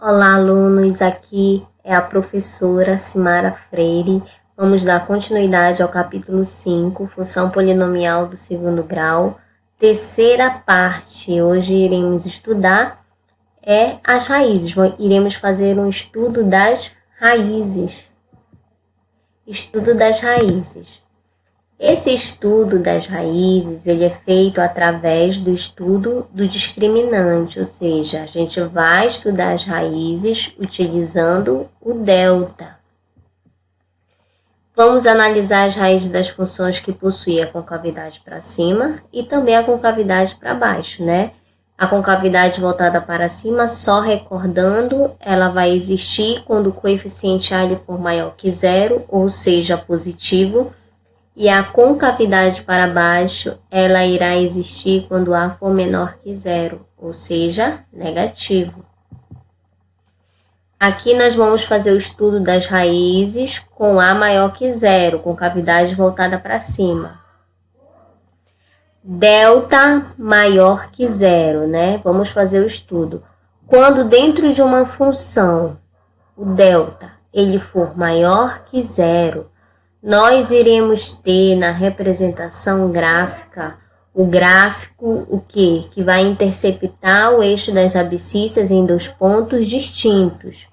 Olá, alunos, aqui é a professora Simara Freire. Vamos dar continuidade ao capítulo 5, função polinomial do segundo grau, terceira parte. Hoje iremos estudar as raízes, iremos fazer um estudo das raízes. Estudo das raízes. Esse estudo das raízes, ele é feito através do estudo do discriminante, ou seja, a gente vai estudar as raízes utilizando o delta. Vamos analisar as raízes das funções que possuem a concavidade para cima e também a concavidade para baixo, né? A concavidade voltada para cima, só recordando, ela vai existir quando o coeficiente A for maior que zero, ou seja, positivo. E a concavidade para baixo, ela irá existir quando A for menor que zero, ou seja, negativo. Aqui nós vamos fazer o estudo das raízes com A maior que zero, concavidade voltada para cima. Delta maior que zero, né? Vamos fazer o estudo. Quando dentro de uma função, o delta, ele for maior que zero, nós iremos ter na representação gráfica o gráfico o quê? Que vai interceptar o eixo das abscissas em dois pontos distintos.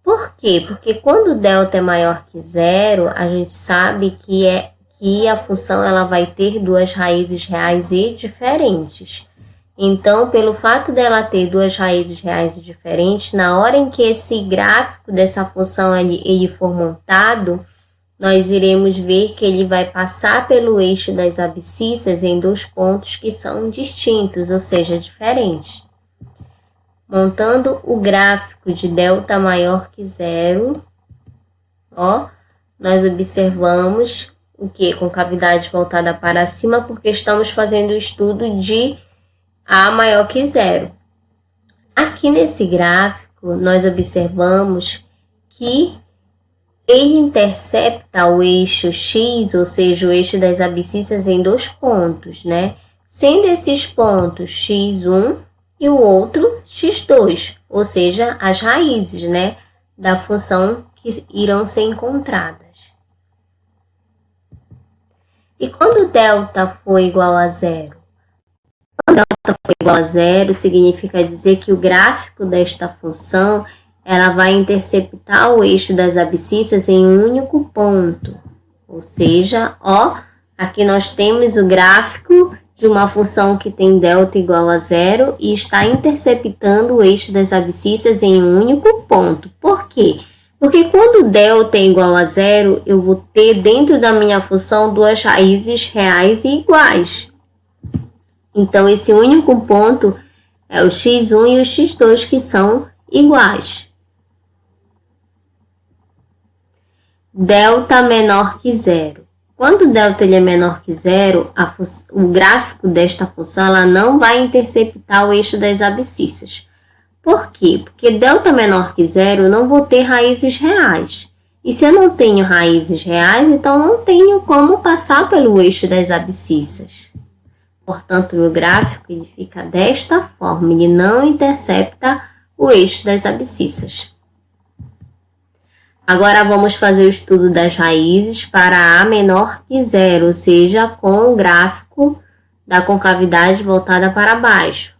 Por quê? Porque quando o delta é maior que zero, a gente sabe que a função ela vai ter duas raízes reais e diferentes. Então, pelo fato dela ter duas raízes reais e diferentes, na hora em que esse gráfico dessa função ele for montado, nós iremos ver que ele vai passar pelo eixo das abscissas em dois pontos que são distintos, ou seja, diferentes. Montando o gráfico de delta maior que zero, nós observamos o que? Concavidade voltada para cima, porque estamos fazendo o estudo de A maior que zero. Aqui nesse gráfico, nós observamos que ele intercepta o eixo X, ou seja, o eixo das abscissas em dois pontos, né? Sendo esses pontos x1 e o outro x2, ou seja, as raízes, né, da função que irão ser encontradas. E quando delta for igual a zero? Quando delta for igual a zero, significa dizer que o gráfico desta função ela vai interceptar o eixo das abscissas em um único ponto. Ou seja, aqui nós temos o gráfico de uma função que tem delta igual a zero e está interceptando o eixo das abscissas em um único ponto. Por quê? Porque quando delta é igual a zero, eu vou ter dentro da minha função duas raízes reais e iguais. Então, esse único ponto é o x1 e o x2 que são iguais. Delta menor que zero. Quando o delta ele é menor que zero, o gráfico desta função ela não vai interceptar o eixo das abscissas. Por quê? Porque delta menor que zero eu não vou ter raízes reais. E se eu não tenho raízes reais, então não tenho como passar pelo eixo das abscissas. Portanto, o meu gráfico ele fica desta forma, ele não intercepta o eixo das abscissas. Agora, vamos fazer o estudo das raízes para A menor que zero, ou seja, com o gráfico da concavidade voltada para baixo.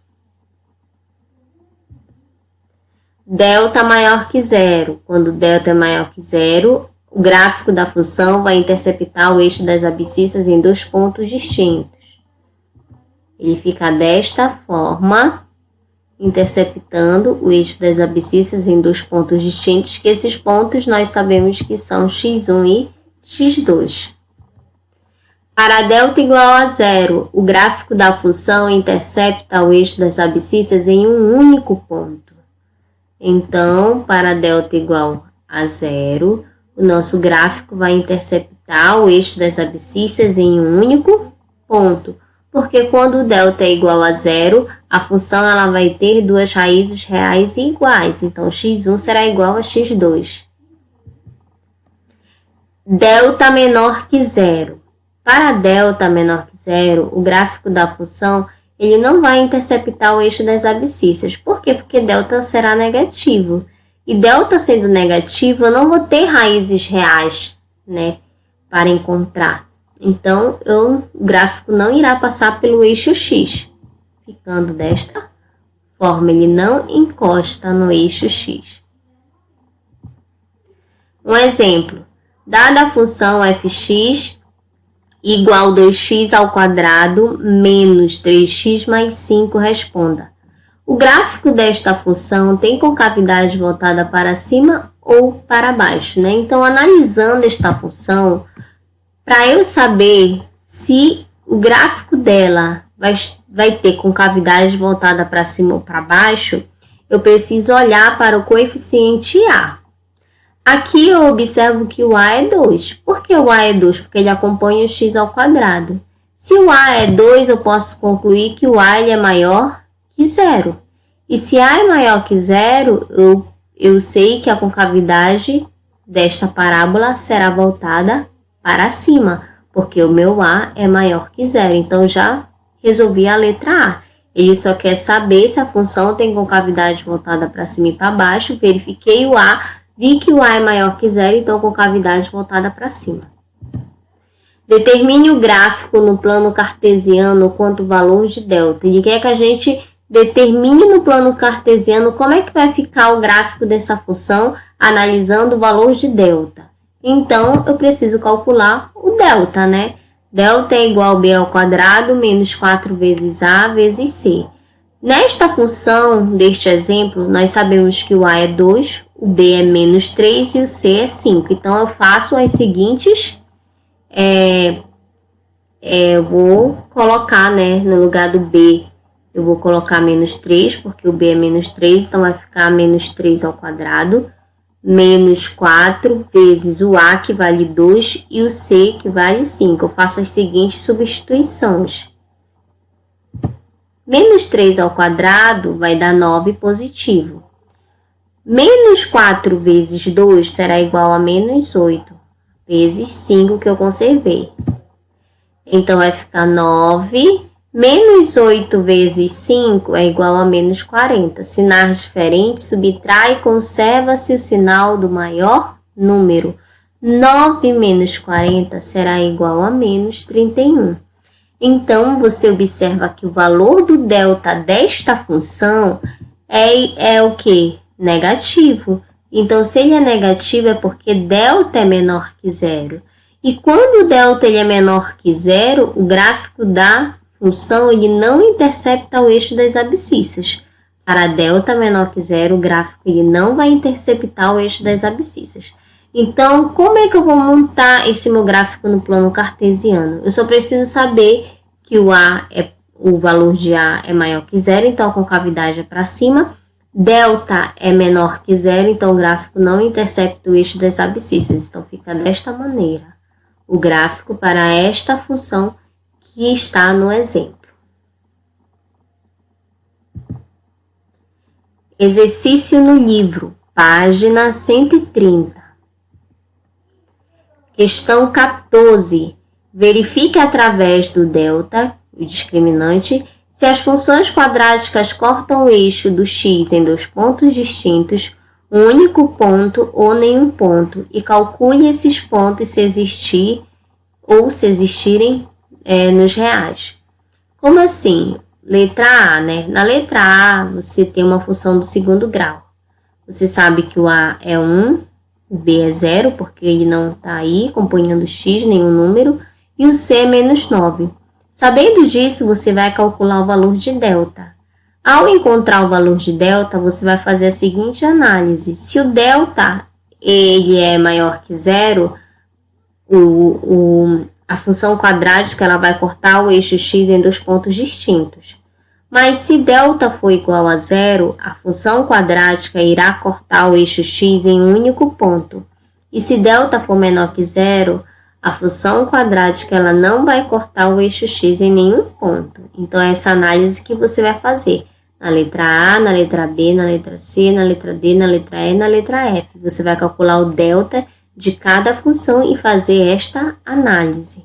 Delta maior que zero. Quando delta é maior que zero, o gráfico da função vai interceptar o eixo das abscissas em dois pontos distintos. Ele fica desta forma, interceptando o eixo das abscissas em dois pontos distintos, que esses pontos nós sabemos que são x1 e x2. Para delta igual a zero, o gráfico da função intercepta o eixo das abscissas em um único ponto. Então, para delta igual a zero, o nosso gráfico vai interceptar o eixo das abscissas em um único ponto. Porque quando o delta é igual a zero, a função ela vai ter duas raízes reais e iguais. Então, x1 será igual a x2. Delta menor que zero. Para delta menor que zero, o gráfico da função ele não vai interceptar o eixo das abscissas. Por quê? Porque delta será negativo. E delta sendo negativo, eu não vou ter raízes reais, né, para encontrar. Então, o gráfico não irá passar pelo eixo x, ficando desta forma, ele não encosta no eixo x. Um exemplo, dada a função fx igual 2x ao quadrado menos 3x mais 5, responda. O gráfico desta função tem concavidade voltada para cima ou para baixo, né? Então, analisando esta função, para eu saber se o gráfico dela vai ter concavidade voltada para cima ou para baixo, eu preciso olhar para o coeficiente A. Aqui eu observo que o A é 2. Por que o A é 2? Porque ele acompanha o x ao quadrado. Se o A é 2, eu posso concluir que o A ele é maior que zero. E se A é maior que zero, eu sei que a concavidade desta parábola será voltada para cima, porque o meu A é maior que zero. Então, já resolvi a letra A. Ele só quer saber se a função tem concavidade voltada para cima e para baixo. Verifiquei o A, vi que o A é maior que zero, então concavidade voltada para cima. Determine o gráfico no plano cartesiano quanto o valor de delta. Ele quer que a gente determine no plano cartesiano como é que vai ficar o gráfico dessa função, analisando o valor de delta. Então, eu preciso calcular o delta, né? Delta é igual a b ao quadrado menos 4 vezes a vezes c. Nesta função, deste exemplo, nós sabemos que o a é 2, o b é menos 3 e o c é 5. Então, eu faço as seguintes... eu vou colocar, né, no lugar do b, eu vou colocar menos 3, porque o b é menos 3, então vai ficar menos 3 ao quadrado, menos 4 vezes o a, que vale 2, e o c, que vale 5. Eu faço as seguintes substituições. Menos 3 ao quadrado vai dar 9 positivo. Menos 4 vezes 2 será igual a menos 8, vezes 5 que eu conservei. Então, vai ficar 9, menos 8 vezes 5 é igual a menos 40. Sinais diferentes, subtrai e conserva-se o sinal do maior número. 9 menos 40 será igual a menos 31. Então, você observa que o valor do delta desta função é o quê? Negativo. Então, se ele é negativo, é porque delta é menor que zero. E quando o delta ele é menor que zero, o gráfico da função ele não intercepta o eixo das abscissas. Para delta menor que zero, o gráfico ele não vai interceptar o eixo das abscissas. Então, como é que eu vou montar esse meu gráfico no plano cartesiano? Eu só preciso saber que o valor de A é maior que zero, então a concavidade é para cima. Delta é menor que zero, então o gráfico não intercepta o eixo das abscissas. Então, fica desta maneira o gráfico para esta função que está no exemplo. Exercício no livro, página 130. Questão 14. Verifique através do delta, o discriminante, se as funções quadráticas cortam o eixo do x em dois pontos distintos, um único ponto ou nenhum ponto, e calcule esses pontos se existir ou se existirem nos reais. Como assim? Letra A, né? Na letra A, você tem uma função do segundo grau. Você sabe que o A é 1, o B é 0, porque ele não está aí acompanhando x, nenhum número, e o C é menos 9. Sabendo disso, você vai calcular o valor de delta. Ao encontrar o valor de delta, você vai fazer a seguinte análise. Se o delta ele é maior que zero, a função quadrática ela vai cortar o eixo x em dois pontos distintos. Mas se delta for igual a zero, a função quadrática irá cortar o eixo x em um único ponto. E se delta for menor que zero, a função quadrática ela não vai cortar o eixo x em nenhum ponto. Então, é essa análise que você vai fazer na letra A, na letra B, na letra C, na letra D, na letra E e na letra F. Você vai calcular o delta de cada função e fazer esta análise.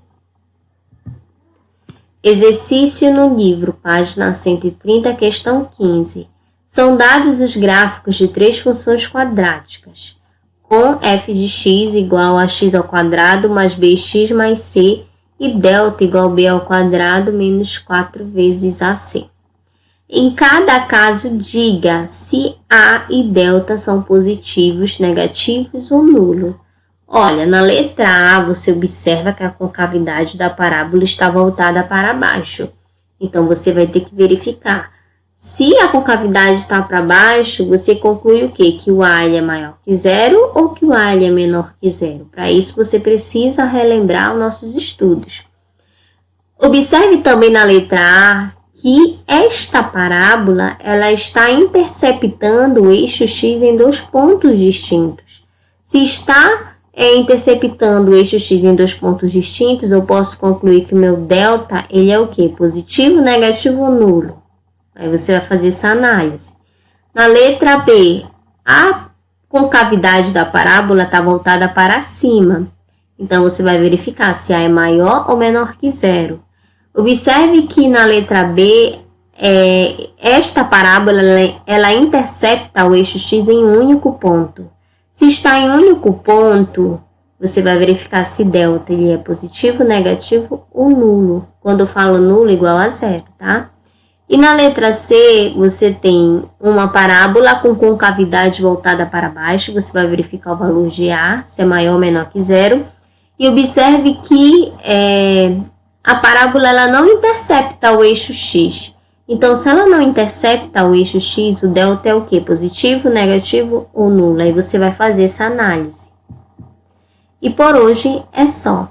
Exercício no livro, página 130, questão 15. São dados os gráficos de três funções quadráticas, com f de x igual a x ao quadrado mais bx mais c e delta igual a b ao quadrado menos 4 vezes ac. Em cada caso, diga se a e delta são positivos, negativos ou nulo. Olha, na letra A, você observa que a concavidade da parábola está voltada para baixo. Então, você vai ter que verificar. Se a concavidade está para baixo, você conclui o quê? Que o A é maior que zero ou que o A é menor que zero. Para isso, você precisa relembrar os nossos estudos. Observe também na letra A que esta parábola ela está interceptando o eixo x em dois pontos distintos. Se está interceptando o eixo x em dois pontos distintos, eu posso concluir que o meu delta ele é o quê? Positivo, negativo ou nulo? Aí você vai fazer essa análise. Na letra B, a concavidade da parábola está voltada para cima. Então, você vai verificar se A é maior ou menor que zero. Observe que na letra B, esta parábola ela intercepta o eixo x em um único ponto. Se está em um único ponto, você vai verificar se delta ele é positivo, negativo ou nulo. Quando eu falo nulo, igual a zero, tá? E na letra C, você tem uma parábola com concavidade voltada para baixo. Você vai verificar o valor de A, se é maior ou menor que zero. E observe que a parábola ela não intercepta o eixo x. Então, se ela não intercepta o eixo x, o delta é o quê? Positivo, negativo ou nulo? Aí você vai fazer essa análise. E por hoje é só.